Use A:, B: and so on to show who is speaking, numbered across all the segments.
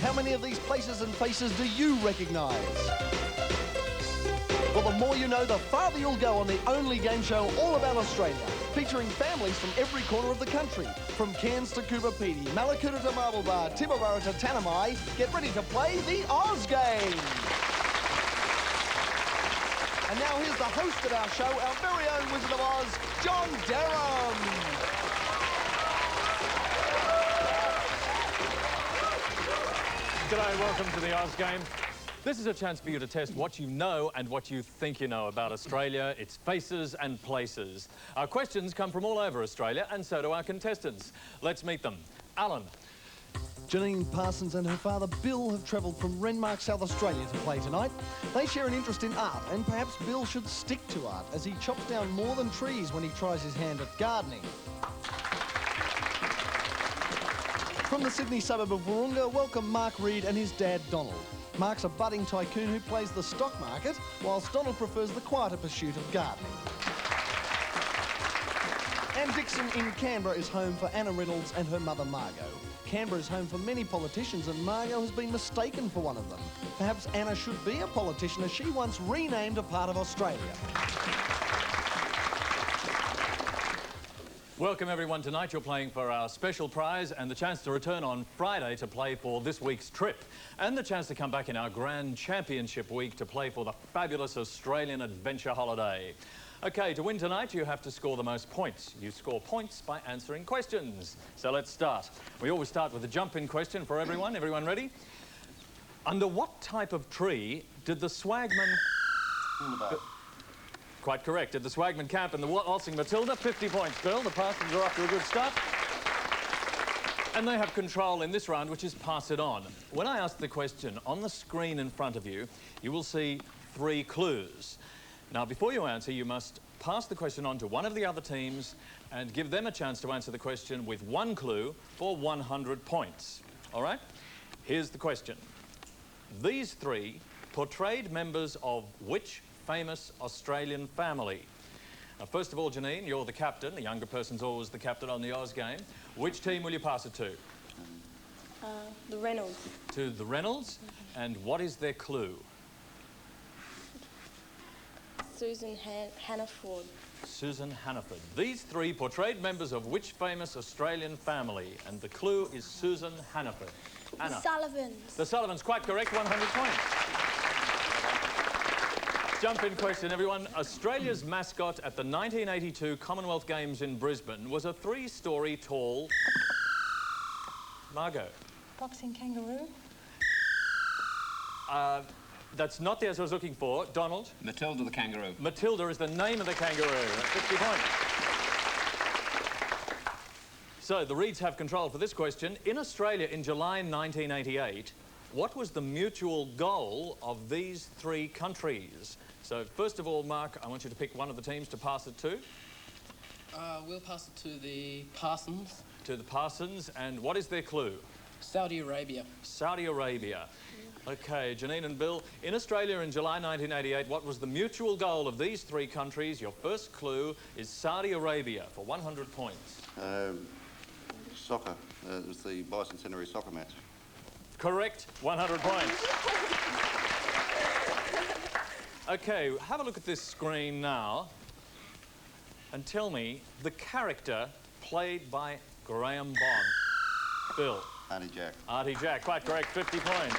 A: How many of these places and faces do you recognise? Well, the more you know, the farther you'll go on the only game show all about Australia, featuring families from every corner of the country. From Cairns to Coober Pedy, Mallacoota to Marble Bar, Timberburra to Tanami, get ready to play the Oz Game. And now here's the host of our show, our very own Wizard of Oz, John Derham.
B: G'day, welcome to the Oz Game. This is a chance for you to test what you know and what you think you know about Australia, its faces and places. Our questions come from all over Australia, and so do our contestants. Let's meet them. Alan.
A: Janine Parsons and her father Bill have travelled from Renmark, South Australia to play tonight. They share an interest in art, and perhaps Bill should stick to art as he chops down more than trees when he tries his hand at gardening. From the Sydney suburb of Wahroonga, welcome Mark Reed and his dad Donald. Mark's a budding tycoon who plays the stock market, whilst Donald prefers the quieter pursuit of gardening. And Dixon in Canberra is home for Anna Reynolds and her mother Margot. Canberra is home for many politicians, and Margot has been mistaken for one of them. Perhaps Anna should be a politician, as she once renamed a part of Australia.
B: Welcome everyone. Tonight you're playing for our special prize and the chance to return on Friday to play for this week's trip, and the chance to come back in our Grand Championship week to play for the fabulous Australian Adventure Holiday. Okay, to win tonight you have to score the most points. You score points by answering questions. So let's start. We always start with a jump-in question for everyone. Everyone ready? Under what type of tree did the Swagman... Quite correct. Did the Swagman camp in the Waltzing Matilda? 50 points, Bill. The Parsons are off to a good start. And they have control in this round, which is pass it on. When I ask the question, on the screen in front of you, you will see 3 clues. Now, before you answer, you must pass the question on to one of the other teams and give them a chance to answer the question with 1 clue for 100 points. All right? Here's the question. These 3 portrayed members of which famous Australian family? Now, first of all, Janine, you're the captain. The younger person's always the captain on the Oz Game. Which team will you pass it to?
C: The Reynolds.
B: To the Reynolds? And what is their clue?
C: Susan Hannaford.
B: Susan Hannaford. These 3 portrayed members of which famous Australian family? And the clue is Susan Hannaford. Anna.
C: The Sullivans.
B: The Sullivans, quite correct, 100 points. Jump-in question, everyone. Australia's mascot at the 1982 Commonwealth Games in Brisbane was a 3-storey tall... Margot.
C: Boxing kangaroo.
B: That's not the answer I was looking for. Donald?
D: Matilda the kangaroo.
B: Matilda is the name of the kangaroo. That's 50 points. So, the Reeds have control for this question. In Australia in July 1988, what was the mutual goal of these 3 countries? So, first of all, Mark, I want you to pick one of the teams to pass it to.
E: We'll pass it to the Parsons.
B: To the Parsons. And what is their clue?
E: Saudi Arabia.
B: Saudi Arabia. OK, Janine and Bill, in Australia in July 1988, what was the mutual goal of these 3 countries? Your first clue is Saudi Arabia for 100 points.
F: Soccer. It was the bicentenary soccer match.
B: Correct, 100 points. OK, have a look at this screen now and tell me the character played by Graham Bond. Bill.
F: Artie Jack.
B: Artie Jack, quite correct, 50 points.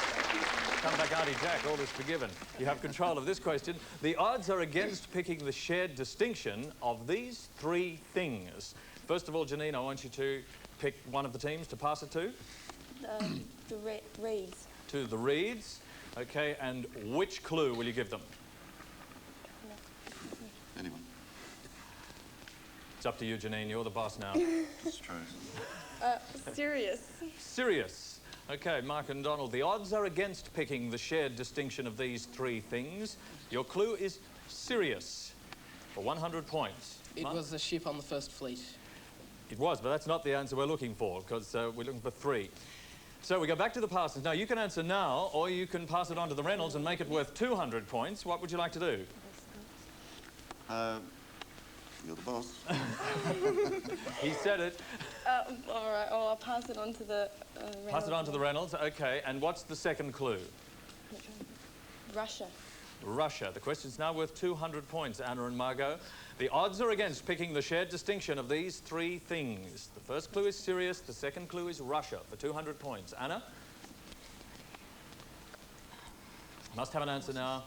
B: Come back, Artie Jack, all is forgiven. You have control of this question. The odds are against picking the shared distinction of these 3 things. First of all, Janine, I want you to pick one of the teams to pass it to.
C: The Reeds.
B: To the Reeds. OK, and which clue will you give them?
F: Anyone.
B: It's up to you, Janine. You're the boss now.
F: It's true.
C: Sirius.
B: Sirius. OK, Mark and Donald, the odds are against picking the shared distinction of these 3 things. Your clue is Sirius for 100 points.
E: It was a ship on the First Fleet.
B: It was, but that's not the answer we're looking for, because we're looking for 3. So we go back to the Parsons. Now, you can answer now, or you can pass it on to the Reynolds and make it worth 200 points. What would you like to do?
F: You're the boss.
B: He said it.
C: All right, well, I'll pass it on to the Reynolds.
B: Pass it on to the Reynolds. Okay, and what's the second clue?
C: Russia.
B: Russia. The question's now worth 200 points, Anna and Margot. The odds are against picking the shared distinction of these three things. The first clue is Sirius, the second clue is Russia for 200 points. Anna? Must have an answer now.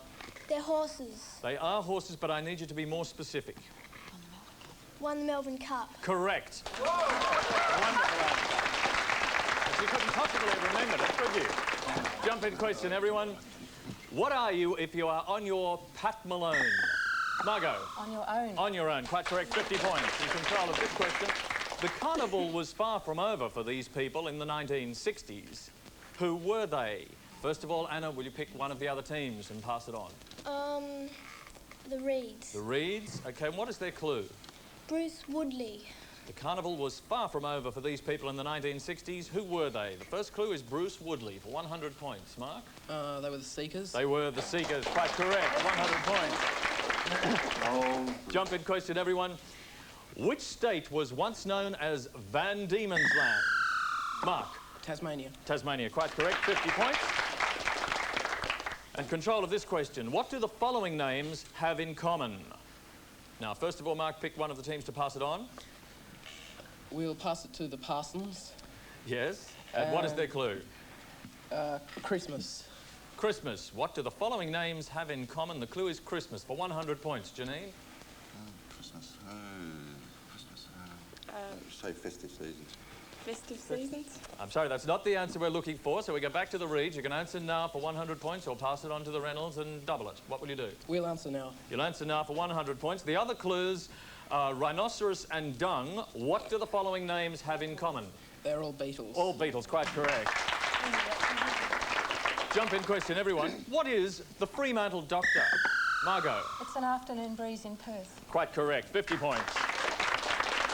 D: They're horses.
B: They are horses, but I need you to be more specific.
D: Won the Melbourne Cup.
B: Correct. Wonderful answer. But you couldn't possibly have remembered it, could you? Jump in question, everyone. What are you if you are on your Pat Malone? Margot?
C: On your own.
B: On your own. Quite correct. 50 points. In control of this question. The carnival was far from over for these people in the 1960s. Who were they? First of all, Anna, will you pick one of the other teams and pass it on?
D: The Reeds.
B: The Reeds. OK, and what is their clue?
D: Bruce Woodley.
B: The carnival was far from over for these people in the 1960s. Who were they? The first clue is Bruce Woodley for 100 points. Mark?
E: They were the Seekers.
B: They were the Seekers. Quite correct. 100 points. Jump in question, everyone. Which state was once known as Van Diemen's Land? Mark?
E: Tasmania.
B: Tasmania. Quite correct. 50 points. And control of this question. What do the following names have in common? Now, first of all, Mark, pick one of the teams to pass it on.
E: We'll pass it to the Parsons.
B: Yes. And what is their clue?
E: Christmas.
B: Christmas. What do the following names have in common? The clue is Christmas for 100 points. Janine?
F: Christmas. Christmas. Say festive seasons.
C: Festive seasons.
B: I'm sorry, that's not the answer we're looking for, so we go back to the Reeds. You can answer now for 100 points or pass it on to the Reynolds and double it. What will you do?
E: We'll answer now.
B: You'll answer now for 100 points. The other clues are rhinoceros and dung. What do the following names have in common?
E: They're all beetles.
B: All beetles, quite correct. Jump in question, everyone. What is the Fremantle Doctor? Margot?
C: It's an afternoon breeze in Perth.
B: Quite correct. 50 points.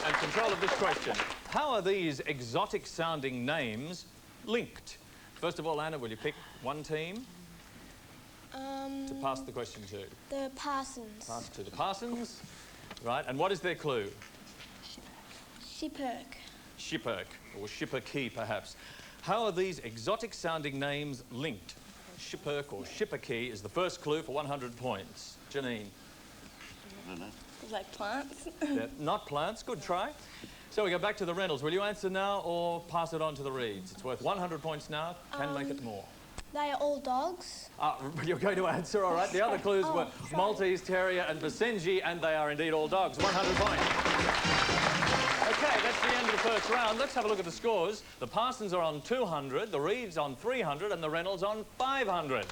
B: And control of this question. How are these exotic-sounding names linked? First of all, Anna, will you pick one team to pass the question to?
D: The Parsons.
B: Pass to the Parsons. Right, and what is their clue?
D: Shipperk.
B: Shipperk, or Shipperkey, perhaps. How are these exotic-sounding names linked? Shipperk or Shipperkey is the first clue for 100 points. Janine?
F: I don't know.
C: Like plants.
B: They're not plants. Good try. So we go back to the Reynolds. Will you answer now or pass it on to the Reeds? It's worth 100 points now. Can make it more.
D: They are all dogs.
B: You're going to answer, all right. The other clues were Maltese Terrier and Basenji, and they are indeed all dogs. 100 points. OK, that's the end of the first round. Let's have a look at the scores. The Parsons are on 200, the Reeds on 300, and the Reynolds on 500.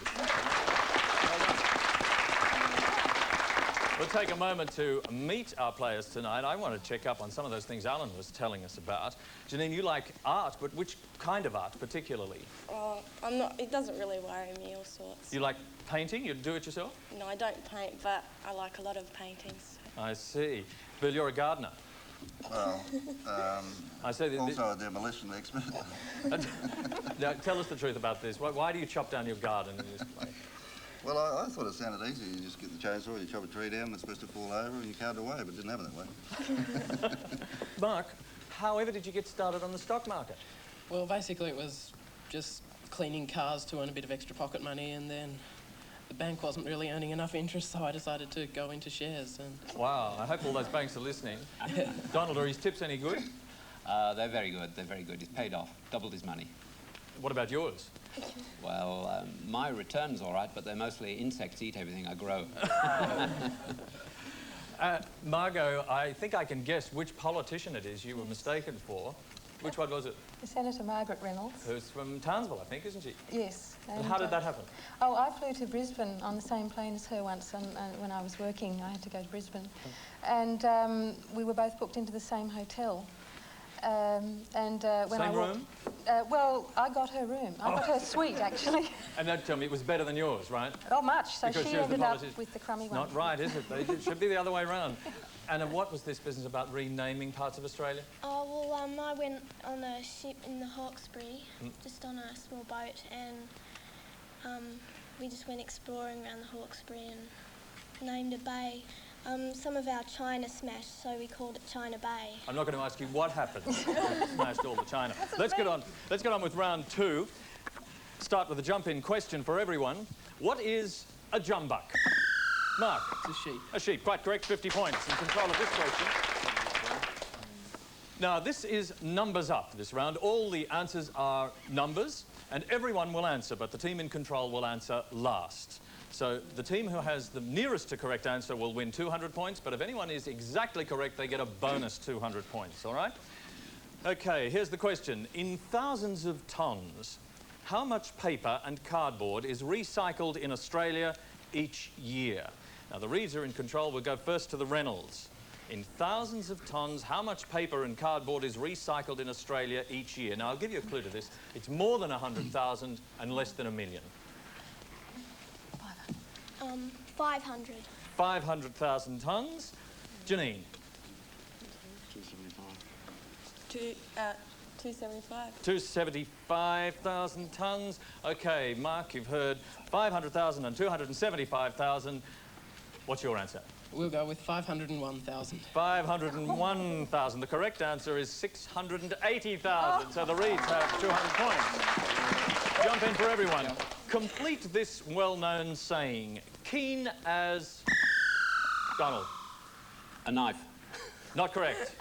B: We'll take a moment to meet our players tonight. I want to check up on some of those things Alan was telling us about. Janine, you like art, but which kind of art particularly?
C: I'm not. It doesn't really worry me. All sorts.
B: You like painting? You do it yourself?
C: No, I don't paint, but I like a lot of paintings.
B: I see. Bill, you're a gardener.
F: Well,
B: I say
F: also a demolition expert.
B: Now, tell us the truth about this. Why do you chop down your garden in this place?
F: Well, I thought it sounded easy. You just get the chainsaw, you chop a tree down, it's supposed to fall over, and you cart it away, but it didn't happen that way.
B: Mark, however did you get started on the stock market?
E: Well, basically it was just cleaning cars to earn a bit of extra pocket money, and then the bank wasn't really earning enough interest, so I decided to go into shares. And
B: Wow, I hope all those banks are listening. Donald, are his tips any good?
G: They're very good. They're very good. He's paid off, doubled his money.
B: What about yours?
G: Well, my return's all right, but they're mostly insects eat everything I grow.
B: Margot, I think I can guess which politician it is you were mistaken for. Which one was it?
C: Senator Margaret Reynolds.
B: Who's from Townsville, I think, isn't she?
C: Yes.
B: And how did that happen?
C: Oh, I flew to Brisbane on the same plane as her once, and when I was working, I had to go to Brisbane. And we were both booked into the same hotel. When
B: Same room?
C: Well, I got her room. I got her suite, actually.
B: And don't tell me it was better than yours, right?
C: Oh, much. So
B: Because
C: she
B: she was the
C: ended up
B: politician.
C: with the crummy one.
B: Not right, is it? It should be the other way around. And what was this business about renaming parts of Australia?
D: Oh, well, I went on a ship in the Hawkesbury, just on a small boat, and we just went exploring around the Hawkesbury and named a bay Some of our china smashed, so we called it China Bay.
B: I'm not going to ask you what happened. Smashed all the china. Let's get on with round 2. Start with a jump-in question for everyone. What is a jumbuck? Mark.
E: It's a sheep.
B: A sheep, quite correct, 50 points. In control of this question. Now, this is numbers up, this round. All the answers are numbers, and everyone will answer, but the team in control will answer last. So the team who has the nearest to correct answer will win 200 points, but if anyone is exactly correct, they get a bonus 200 points, all right? Okay, here's the question. In thousands of tonnes, how much paper and cardboard is recycled in Australia each year? Now, the Reeds are in control. We'll go first to the Reynolds. In thousands of tonnes, how much paper and cardboard is recycled in Australia each year? Now, I'll give you a clue to this. It's more than 100,000 and less than 1 million.
D: 500.
B: 500,000 tonnes. Janine?
H: 275.
B: 275,000 tonnes. OK, Mark, you've heard 500,000 and 275,000. What's your answer?
E: We'll go with 501,000.
B: 501,000. The correct answer is 680,000. So the Reeds have 200 points. Jump in for everyone. Complete this well-known saying. Keen as... Donald.
G: A knife.
B: Not correct.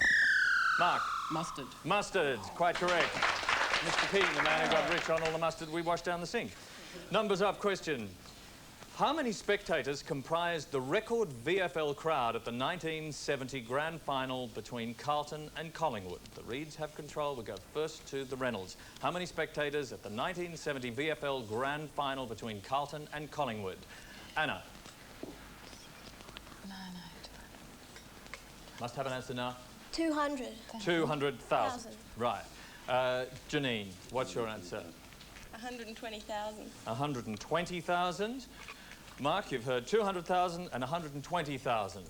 B: Mark.
E: Mustard.
B: Mustard. Quite correct. Mr. Keane, the man who got rich on all the mustard we washed down the sink. Numbers up question. How many spectators comprised the record VFL crowd at the 1970 grand final between Carlton and Collingwood? The Reeds have control. We'll go first to the Reynolds. How many spectators at the 1970 VFL grand final between Carlton and Collingwood? Anna.
C: No.
B: Must have an answer now.
D: 200.
B: 200,000. Right. Janine, what's your answer?
H: 120,000.
B: 120,000. Mark, you've heard 200,000 and 120,000.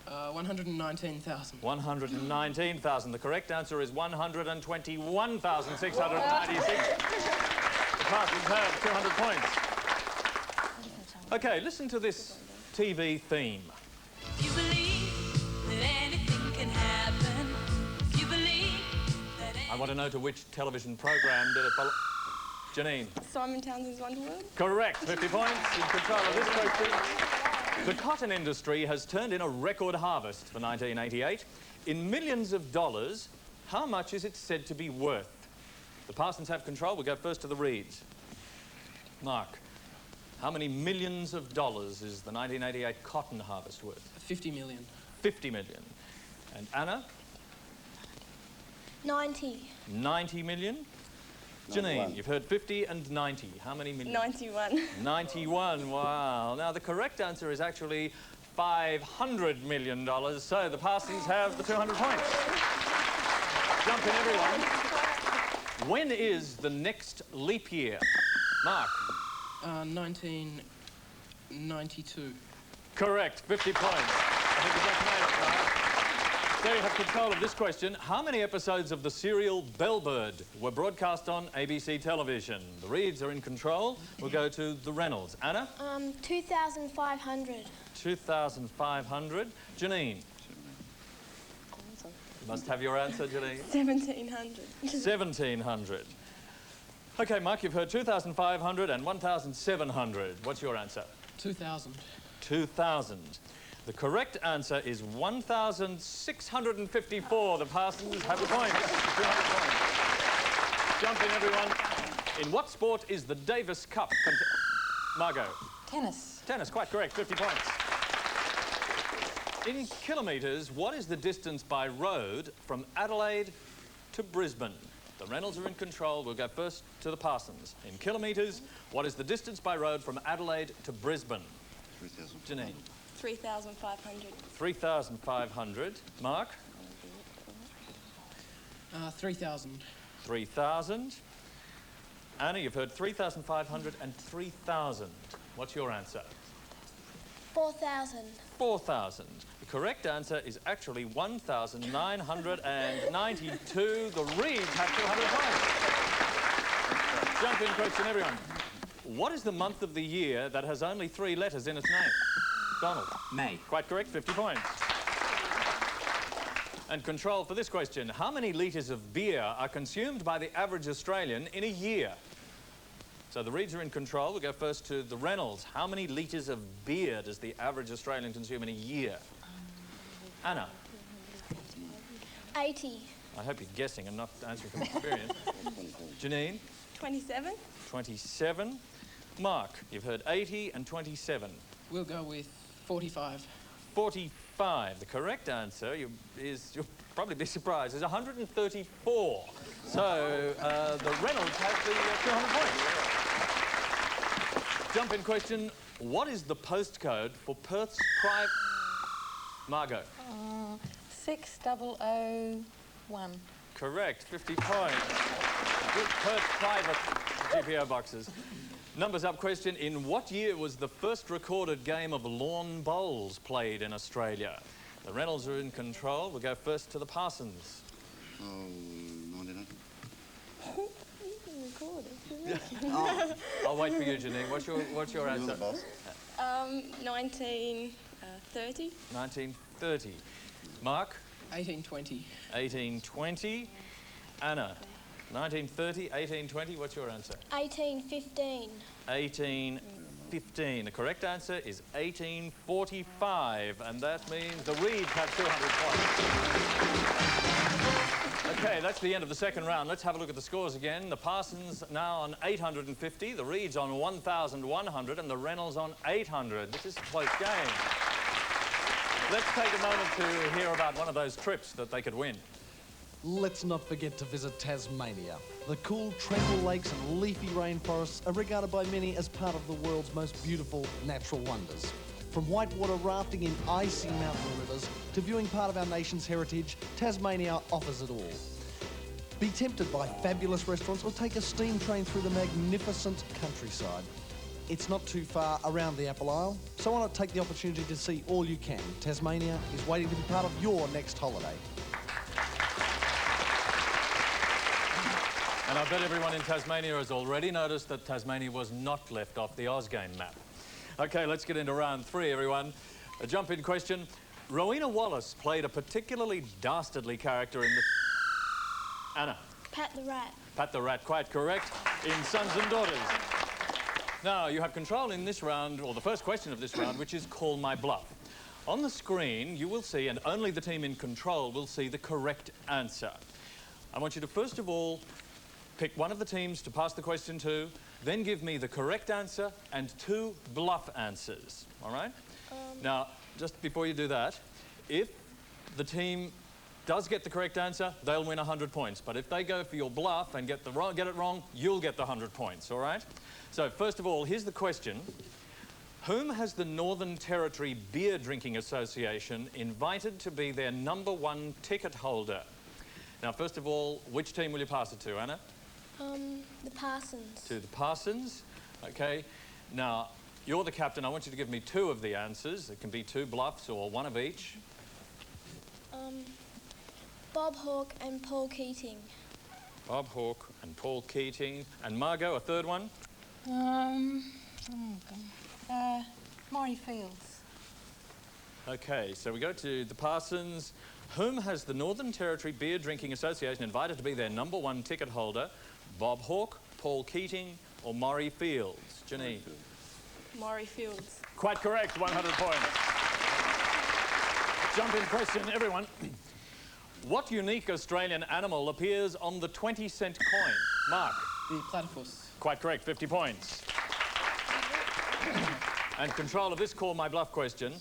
E: 119,000.
B: 119,000. The correct answer is 121,696. The Parsons have 200 points. OK, listen to this TV theme.
I: You believe that anything can happen. You believe that
B: I want to know to which television programme did it belong. Janine.
H: Simon Townsend's Wonderworld.
B: Correct. 50 points. In control of this question. The cotton industry has turned in a record harvest for 1988. In millions of dollars, how much is it said to be worth? The Parsons have control. We'll go first to the Reeds. Mark, how many millions of dollars is the 1988 cotton harvest worth?
E: 50 million.
B: 50 million. And Anna?
D: 90.
B: 90 million. Janine, you've heard 50 and 90. How many million?
H: 91.
B: 91, wow. Now, the correct answer is actually $500 million, so the Parsons have the 200 points. Jump in, everyone. When is the next leap year? Mark?
E: 1992.
B: Correct, 50 points. I think we just made it, right? There you have control of this question. How many episodes of the serial Bellbird were broadcast on ABC television? The Reeds are in control. We'll go to the Reynolds. Anna?
D: 2,500.
B: 2,500. Janine? You must have your answer, Janine.
H: 1,700.
B: 1,700. OK, Mark, you've heard 2,500 and 1,700. What's your answer?
E: 2,000.
B: 2,000. The correct answer is 1,654. The Parsons have the points. 200 points. Jump in, everyone. In what sport is the Davis Cup? Margot?
C: Tennis.
B: Tennis, quite correct. 50 points. In kilometres, what is the distance by road from Adelaide to Brisbane? The Reynolds are in control. We'll go first to the Parsons. In kilometres, what is the distance by road from Adelaide to Brisbane?
F: 3,000.
B: Janine?
H: 3,500.
B: 3,500. Mark?
E: 3,000.
B: 3,000. Anna, you've heard 3,500 and 3,000. What's your answer?
D: 4,000.
B: 4,000. The correct answer is actually 1,992. The Reeds have 200 points. Jump in question, everyone. What is the month of the year that has only 3 letters in its name? Donald.
G: May.
B: Quite correct, 50 points. And control for this question. How many litres of beer are consumed by the average Australian in a year? So the Reeds are in control. We'll go first to the Reynolds. How many litres of beer does the average Australian consume in a year? Anna.
D: 80.
B: I hope you're guessing and not answering from experience. Janine.
H: 27.
B: 27. Mark, you've heard 80 and 27.
E: We'll go with 45.
B: 45. The correct answer you'll probably be surprised, is 134. So the Reynolds has the 200 points. Jump in question. What is the postcode for Perth's private... Margot.
C: 6001.
B: Correct. 50 points. Good Perth private GPO boxes. Numbers up question. In what year was the first recorded game of lawn bowls played in Australia? The Reynolds are in control. We'll go first to the Parsons.
F: Oh, 1900.
B: I'll wait for you, Janine. What's your
F: You're
B: answer?
F: the boss.
H: 1930.
B: 1930. Mark?
E: 1820.
B: 1820. Anna? 1930, 1820. What's your answer?
D: 1815.
B: 1815. The correct answer is 1845, and that means the Reeds have 200 points. Okay, that's the end of the second round. Let's have a look at the scores again. The Parsons now on 850, the Reeds on 1,100, and the Reynolds on 800. This is a close game. Let's take a moment to hear about one of those trips that they could win.
A: Let's not forget to visit Tasmania. The cool, tranquil lakes and leafy rainforests are regarded by many as part of the world's most beautiful natural wonders. From whitewater rafting in icy mountain rivers to viewing part of our nation's heritage, Tasmania offers it all. Be tempted by fabulous restaurants or take a steam train through the magnificent countryside. It's not too far around the Apple Isle, so why not take the opportunity to see all you can? Tasmania is waiting to be part of your next holiday.
B: And I bet everyone in Tasmania has already noticed that Tasmania was not left off the Ozgame map. OK, let's get into round 3, everyone. A jump-in question. Rowena Wallace played a particularly dastardly character in the... Anna.
D: Pat the Rat.
B: Pat the Rat, quite correct, in Sons and Daughters. Now, you have control in this round, or the first question of this round, which is Call My Bluff. On the screen, you will see, and only the team in control will see, the correct answer. I want you to, first of all, pick one of the teams to pass the question to, then give me the correct answer and 2 bluff answers, all right? Now, just before you do that, if the team does get the correct answer, they'll win 100 points. But if they go for your bluff and get it wrong, you'll get the 100 points, all right? So, first of all, here's the question. Whom has the Northern Territory Beer Drinking Association invited to be their #1 ticket holder? Now, first of all, which team will you pass it to, Anna?
D: The Parsons.
B: To the Parsons. OK. Now, you're the captain. I want you to give me 2 of the answers. It can be 2 bluffs or 1 of each.
D: Bob Hawke and Paul Keating.
B: Bob Hawke and Paul Keating. And Margot, a third one?
C: Maury Fields.
B: OK, so we go to the Parsons. Whom has the Northern Territory Beer Drinking Association invited to be their #1 ticket holder? Bob Hawke, Paul Keating, or Maury Fields? Janine?
H: Maury Fields.
B: Quite correct, 100 points. Jump in question, everyone. What unique Australian animal appears on the 20-cent coin? Mark?
E: The platypus.
B: Quite correct, 50 points. And control of this Call My Bluff question.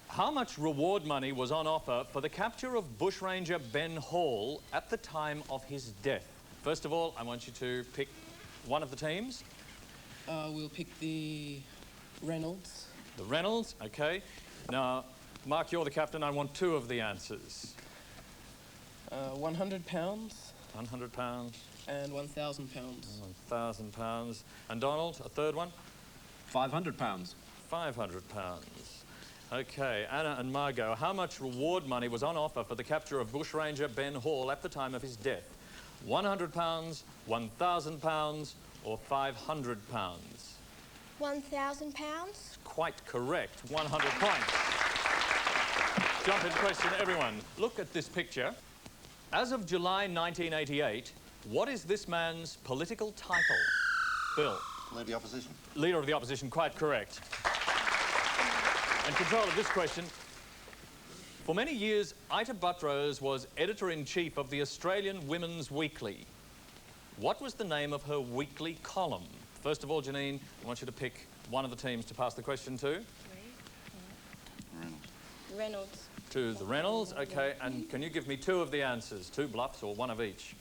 B: How much reward money was on offer for the capture of bushranger Ben Hall at the time of his death? First of all, I want you to pick one of the teams.
E: We'll pick the Reynolds.
B: The Reynolds, OK. Now, Mark, you're the captain. I want 2 of the answers.
E: 100 pounds.
B: 100 pounds.
E: And 1,000 pounds.
B: 1,000 pounds. And Donald, a third one?
G: 500 pounds.
B: 500 pounds. OK, Anna and Margot, how much reward money was on offer for the capture of bushranger Ben Hall at the time of his death? 100 pounds, 1,000 pounds, or 500 pounds?
D: £1,000.
B: Quite correct. 100 points. Jump in question, everyone. Look at this picture. As of July 1988, what is this man's political title? Bill.
F: Leader of the opposition.
B: Leader of the opposition, quite correct. And control of this question. For many years, Ita Buttrose was editor-in-chief of the Australian Women's Weekly. What was the name of her weekly column? First of all, Janine, I want you to pick one of the teams to pass the question to.
H: Reynolds.
B: To the Reynolds, okay. And can you give me two of the answers? Two bluffs or one of each?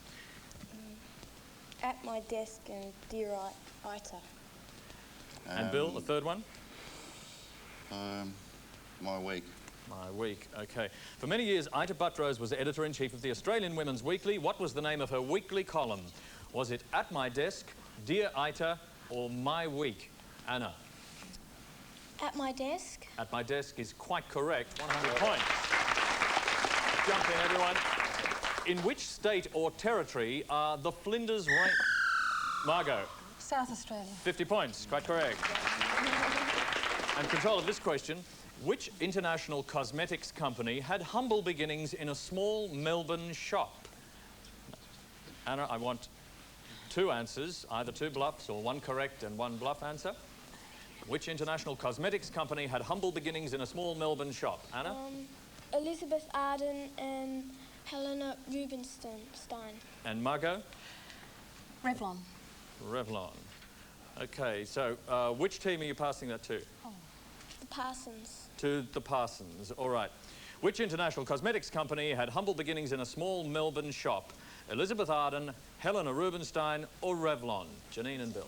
D: At my desk and Dear Ita.
B: And Bill, the third one?
F: My week.
B: My week, okay. For many years, Ita Buttrose was editor-in-chief of the Australian Women's Weekly. What was the name of her weekly column? Was it At My Desk, Dear Ita, or My Week? Anna?
D: At my desk.
B: At My Desk is quite correct. 100 points. Jump in, everyone. In which state or territory are the Flinders Range? Margot?
C: South Australia.
B: 50 points, quite correct. And control of this question. Which international cosmetics company had humble beginnings in a small Melbourne shop? Anna, I want two answers, either two bluffs or one correct and one bluff answer. Which international cosmetics company had humble beginnings in a small Melbourne shop? Anna?
D: Elizabeth Arden and Helena Rubinstein.
B: And Margot?
C: Revlon.
B: Revlon. Okay, so which team are you passing that to?
D: The Parsons.
B: To the Parsons, all right. Which international cosmetics company had humble beginnings in a small Melbourne shop? Elizabeth Arden, Helena Rubinstein, or Revlon? Janine and Bill.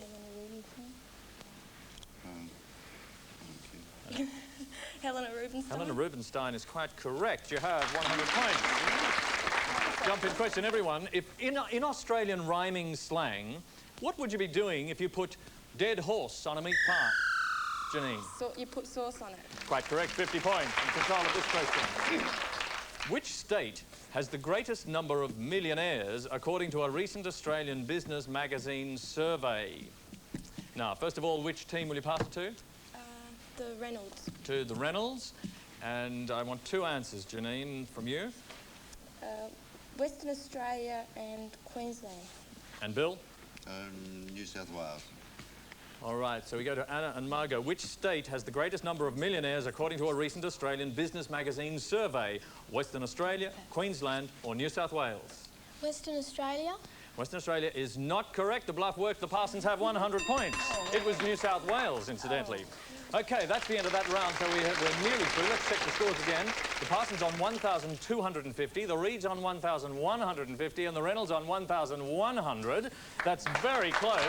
H: Helena Rubinstein.
B: Helena Rubinstein is quite correct. You have 100 points. Jump in question, everyone. If in Australian rhyming slang, what would you be doing if you put dead horse on a meat pie? Janine.
H: So you put sauce on it.
B: Quite correct, 50 points. In control of this question. Which state has the greatest number of millionaires according to a recent Australian business magazine survey? Now, first of all, which team will you pass it to?
D: The Reynolds.
B: To the Reynolds. And I want two answers, Janine, from you.
D: Western Australia and Queensland.
B: And Bill?
F: New South Wales.
B: All right, so we go to Anna and Margot. Which state has the greatest number of millionaires according to a recent Australian business magazine survey? Western Australia, Queensland, or New South Wales?
D: Western Australia.
B: Western Australia is not correct. The bluff worked. The Parsons have 100 points. It was New South Wales, incidentally. Okay, that's the end of that round, so we're nearly through. Let's check the scores again. The Parsons on 1,250, the Reeds on 1,150, and the Reynolds on 1,100. That's very close.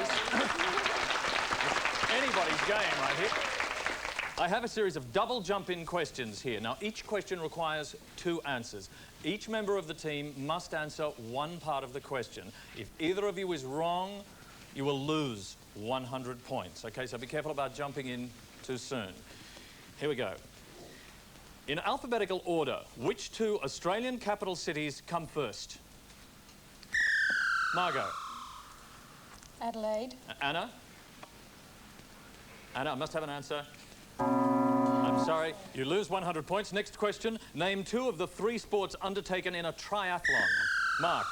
B: Anybody's game, I think. I have a series of double jump-in questions here. Now, each question requires two answers. Each member of the team must answer one part of the question. If either of you is wrong, you will lose 100 points. Okay, so be careful about jumping in too soon. Here we go. In alphabetical order, which two Australian capital cities come first? Margot.
C: Adelaide.
B: Anna? Anna, I must have an answer. I'm sorry, you lose 100 points. Next question. Name two of the three sports undertaken in a triathlon. Mark.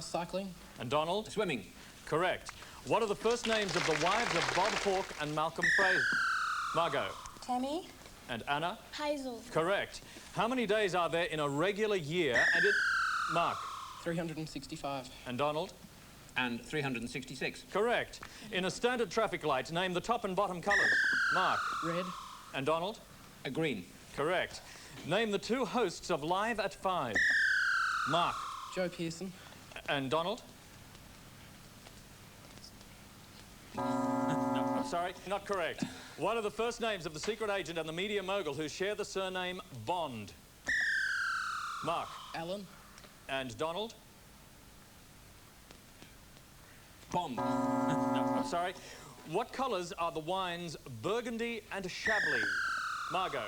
E: Cycling.
B: And Donald?
G: Swimming.
B: Correct. What are the first names of the wives of Bob Hawke and Malcolm Fraser? Margot.
C: Tammy.
B: And Anna?
D: Hazel.
B: Correct. How many days are there in a regular year? And it... Mark.
E: 365.
B: And Donald?
G: And 366.
B: Correct. In a standard traffic light, name the top and bottom colours. Mark.
E: Red.
B: And Donald?
G: A green.
B: Correct. Name the two hosts of Live at 5. Mark.
E: Joe Pearson.
B: And Donald? No, I'm sorry, not correct. What are the first names of the secret agent and the media mogul who share the surname Bond? Mark.
E: Alan.
B: And Donald?
G: Bond.
B: No, I'm sorry. What colours are the wines Burgundy and Chablis? Margot.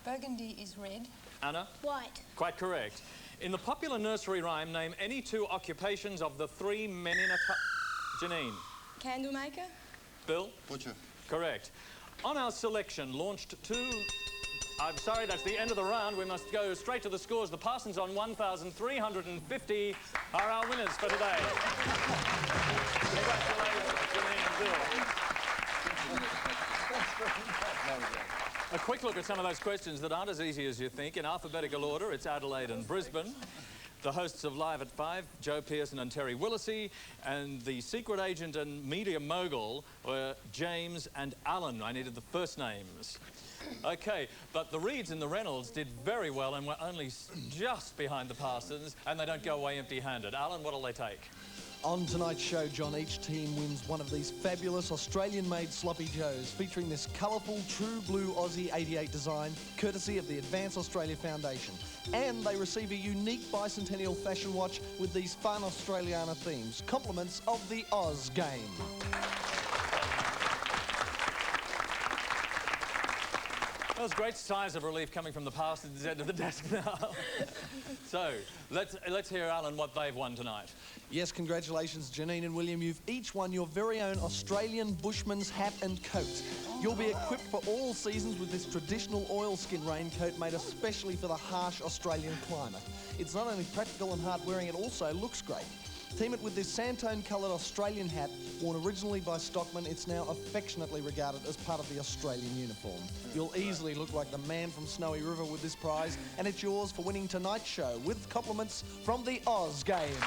C: Burgundy is red.
B: Anna?
D: White.
B: Quite correct. In the popular nursery rhyme, name any two occupations of the three men in a... Janine.
H: Candle maker.
B: Bill?
F: Butcher.
B: Correct. On our selection, launched to... I'm sorry, that's the end of the round. We must go straight to the scores. The Parsons on 1,350 are our winners for today. Congratulations, Janine and Bill. A quick look at some of those questions that aren't as easy as you think. In alphabetical order, it's Adelaide and Brisbane. The hosts of Live at 5, Joe Pearson and Terry Willisey, and the secret agent and media mogul were James and Alan. I needed the first names. OK, but the Reeds and the Reynolds did very well and were only just behind the Parsons, and they don't go away empty-handed. Alan, what'll they take?
A: On tonight's show, John, each team wins one of these fabulous Australian-made Sloppy Joes featuring this colourful True Blue Aussie 88 design, courtesy of the Advance Australia Foundation. And they receive a unique bicentennial fashion watch with these fun Australiana themes, compliments of the Oz game.
B: That was great sighs of relief coming from the Parsons end of the desk now. So, let's hear, Alan, what they've won tonight.
A: Yes, congratulations, Janine and William. You've each won your very own Australian Bushman's hat and coat. You'll be equipped for all seasons with this traditional oilskin raincoat made especially for the harsh Australian climate. It's not only practical and hard wearing, it also looks great. Team it with this Sandtone-coloured Australian hat, worn originally by Stockman. It's now affectionately regarded as part of the Australian uniform. You'll easily look like the man from Snowy River with this prize, and it's yours for winning tonight's show with compliments from the Oz game.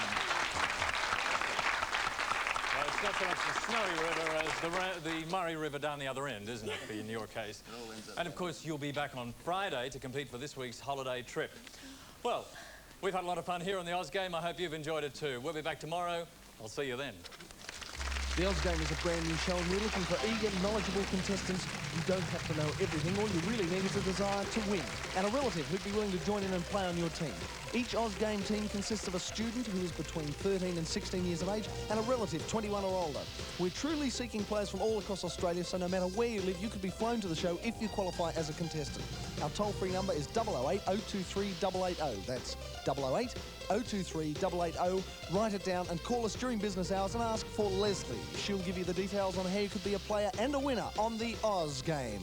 B: Well, it's not so much the Snowy River as the Murray River down the other end, isn't it, in your case? And, of course, you'll be back on Friday to compete for this week's holiday trip. Well, we've had a lot of fun here on the Oz Game. I hope you've enjoyed it too. We'll be back tomorrow. I'll see you then.
A: The Oz Game is a brand new show and we're looking for eager, knowledgeable contestants. You don't have to know everything. All you really need is a desire to win and a relative who'd be willing to join in and play on your team. Each Oz Game team consists of a student who is between 13 and 16 years of age and a relative 21 or older. We're truly seeking players from all across Australia, so no matter where you live, you could be flown to the show if you qualify as a contestant. Our toll-free number is 008 023 880. That's 008 023 880. Write it down and call us during business hours and ask for Leslie. She'll give you the details on how you could be a player and a winner on the Oz Game.